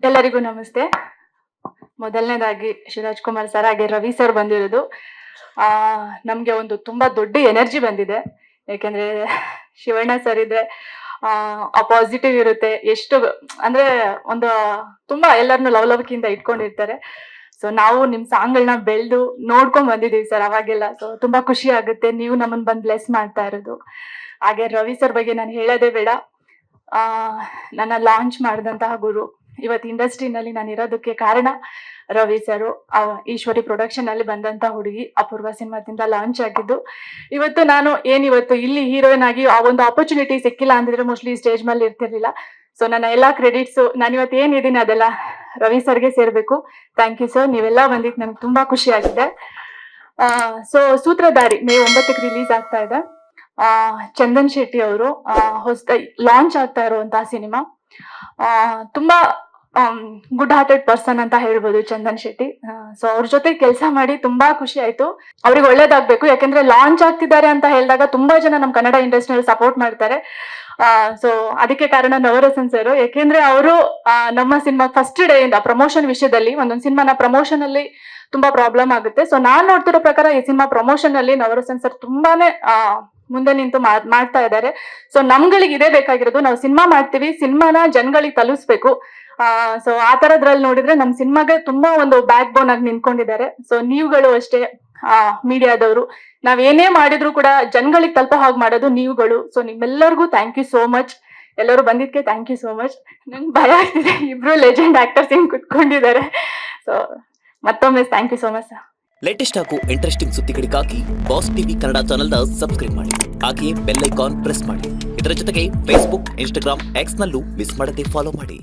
ಎಲ್ಲರಿಗೂ ನಮಸ್ತೆ. ಮೊದಲನೇದಾಗಿ ಶಿವರಾಜ್ ಕುಮಾರ್ ಸರ್ ಹಾಗೆ ರವಿ ಸರ್ ಬಂದಿರೋದು ನಮ್ಗೆ ಒಂದು ತುಂಬಾ ದೊಡ್ಡ ಎನರ್ಜಿ ಬಂದಿದೆ. ಯಾಕೆಂದ್ರೆ ಶಿವಣ್ಣ ಸರ್ ಇದ್ರೆ ಆ ಪಾಸಿಟಿವ್ ಇರುತ್ತೆ. ಎಷ್ಟು ಅಂದ್ರೆ ಒಂದು ತುಂಬಾ ಎಲ್ಲರನ್ನು ಲವಲವಿಕೆಯಿಂದ ಇಟ್ಕೊಂಡಿರ್ತಾರೆ. ಸೊ ನಾವು ನಿಮ್ ಸಾಂಗ್ಗಳನ್ನ ಬೆಳೆದು ನೋಡ್ಕೊಂಡ್ ಬಂದಿದೀವಿ ಸರ್ ಅವಾಗೆಲ್ಲ. ಸೊ ತುಂಬಾ ಖುಷಿ ಆಗುತ್ತೆ ನೀವು ನಮ್ಮನ್ ಬಂದ್ ಬ್ಲೆಸ್ ಮಾಡ್ತಾ ಇರೋದು. ಹಾಗೆ ರವಿ ಸರ್ ಬಗ್ಗೆ ನಾನು ಹೇಳೋದೇ ಬೇಡ. ನನ್ನ ಲಾಂಚ್ ಮಾಡಿದಂತಹ ಗುರು. ಇವತ್ತು ಇಂಡಸ್ಟ್ರಿನಲ್ಲಿ ನಾನು ಇರೋದಕ್ಕೆ ಕಾರಣ ರವಿ ಸರು. ಈಶ್ವರಿ ಪ್ರೊಡಕ್ಷನ್ ಅಲ್ಲಿ ಬಂದಂತ ಹುಡುಗಿ ಅಪೂರ್ವ ಸಿನಿಮಾದಿಂದ ಲಾಂಚ್ ಆಗಿದ್ದು. ಇವತ್ತು ನಾನು ಏನಿವತ್ತು ಇಲ್ಲಿ ಹೀರೋಯಿನ್ ಆಗಿ ಆ ಒಂದು ಆಪರ್ಚುನಿಟಿ ಸಿಕ್ಕಿಲ್ಲ ಅಂದಿದ್ರೆ ಮೋಸ್ಟ್ಲಿ ಸ್ಟೇಜ್ ಮೇಲೆ ಇರ್ತಿರ್ಲಿಲ್ಲ. ಸೊ ನನ್ನ ಎಲ್ಲಾ ಕ್ರೆಡಿಟ್ಸ್ ನಾನು ಇವತ್ತು ಏನಿದ್ದೀನಿ ಅದೆಲ್ಲ ರವಿ ಸರ್ಗೆ ಸೇರ್ಬೇಕು. ಥ್ಯಾಂಕ್ ಯು ಸರ್, ನೀವೆಲ್ಲ ಬಂದಿದ್ದು ನಮ್ಗೆ ತುಂಬಾ ಖುಷಿ ಆಗಿದೆ. ಸೊ ಸೂತ್ರಧಾರಿ ಮೇ 9ಕ್ಕೆ ರಿಲೀಸ್ ಆಗ್ತಾ ಇದೆ. ಚಂದನ್ ಶೆಟ್ಟಿ ಅವರು ಹೊಸದಾಗಿ ಲಾಂಚ್ ಆಗ್ತಾ ಇರುವಂತಹ ಸಿನಿಮಾ. ತುಂಬಾ ಗುಡ್ ಹಾರ್ಟೆಡ್ ಪರ್ಸನ್ ಅಂತ ಹೇಳ್ಬೋದು ಚಂದನ್ ಶೆಟ್ಟಿ. ಸೊ ಅವ್ರ ಜೊತೆ ಕೆಲಸ ಮಾಡಿ ತುಂಬಾ ಖುಷಿ ಆಯ್ತು. ಅವ್ರಿಗೆ ಒಳ್ಳೇದಾಗ್ಬೇಕು. ಯಾಕಂದ್ರೆ ಲಾಂಚ್ ಆಗ್ತಿದ್ದಾರೆ ಅಂತ ಹೇಳಿದಾಗ ತುಂಬಾ ಜನ ನಮ್ ಕನ್ನಡ ಇಂಡಸ್ಟ್ರಿಯಲ್ಲಿ ಸಪೋರ್ಟ್ ಮಾಡ್ತಾರೆ. ಸೊ ಅದಕ್ಕೆ ಕಾರಣ ನವರಸನ್ ಸರ್. ಯಾಕೆಂದ್ರೆ ಅವರು ನಮ್ಮ ಸಿನಿಮಾ ಫಸ್ಟ್ ಡೇ ಇಂದ ಪ್ರಮೋಷನ್ ವಿಷಯದಲ್ಲಿ ಒಂದೊಂದು ಸಿನಿಮಾನ ಪ್ರಮೋಷನ್ ಅಲ್ಲಿ ತುಂಬಾ ಪ್ರಾಬ್ಲಮ್ ಆಗುತ್ತೆ. ಸೊ ನಾನ್ ನೋಡ್ತಿರೋ ಪ್ರಕಾರ ಈ ಸಿನಿಮಾ ಪ್ರಮೋಷನ್ ಅಲ್ಲಿ ನವರಸನ್ ಸರ್ ತುಂಬಾನೇ ಮುಂದೆ ನಿಂತು ಮಾಡ್ತಾ ಇದ್ದಾರೆ. ಸೊ ನಮ್ಗಳಿಗೆ ಇದೇ ಬೇಕಾಗಿರೋದು. ನಾವು ಸಿನಿಮಾ ಮಾಡ್ತೀವಿ, ಸಿನಿಮಾನ ಜನಗಳಿಗೆ ತಲುಪಿಸ್ಬೇಕು. ಸೊ ಆ ತರದ್ರಲ್ಲಿ ನೋಡಿದ್ರೆ ನಮ್ ಸಿನಿಮಾಗೆ ತುಂಬಾ ಒಂದು ಬ್ಯಾಕ್ ಬೋನ್ ಆಗಿ ನಿಂತ್ಕೊಂಡಿದ್ದಾರೆ. ಸೊ ನೀವುಗಳು ಅಷ್ಟೇ, ಮೀಡಿಯಾದವರು ನಾವ್ ಏನೇ ಮಾಡಿದ್ರು ಕೂಡ ಜನಗಳಿಗೆ ತಲುಪೋ ಹಾಗೆ ಮಾಡೋದು ನೀವುಗಳು. ಸೊ ನಿಮ್ಮೆಲ್ಲರಿಗೂ ಥ್ಯಾಂಕ್ ಯು ಸೋ ಮಚ್. ಎಲ್ಲರೂ ಬಂದಿದ್ಕೆ ಥ್ಯಾಂಕ್ ಯು ಸೋ ಮಚ್. ನಂಗೆ ಭಯ ಆಗ್ತಿದೆ, ಇಬ್ರು ಲೆಜೆಂಡ್ ಆಕ್ಟರ್ಸ್ ಹಿಂಗ್ ಕುತ್ಕೊಂಡಿದ್ದಾರೆ. ಸೊ ಮತ್ತೊಮ್ಮೆ thank you so much sir. Latest ಹಾಗೂ ಇಂಟ್ರೆಸ್ಟಿಂಗ್ ಸುದ್ದಿಗಳಿಗಾಗಿ ಬಾಸ್ ಟಿವಿ ಕನ್ನಡ ಚಾನೆಲ್ನ ಸಬ್ಸ್ಕ್ರೈಬ್ ಮಾಡಿ. ಹಾಗೆಯೇ ಬೆಲ್ ಐಕಾನ್ ಪ್ರೆಸ್ ಮಾಡಿ. ಇದರ ಜೊತೆಗೆ ಫೇಸ್ಬುಕ್, ಇನ್ಸ್ಟಾಗ್ರಾಮ್, ಎಕ್ಸ್ ನಲ್ಲೂ ಮಿಸ್ ಮಾಡದೆ ಫಾಲೋ ಮಾಡಿ.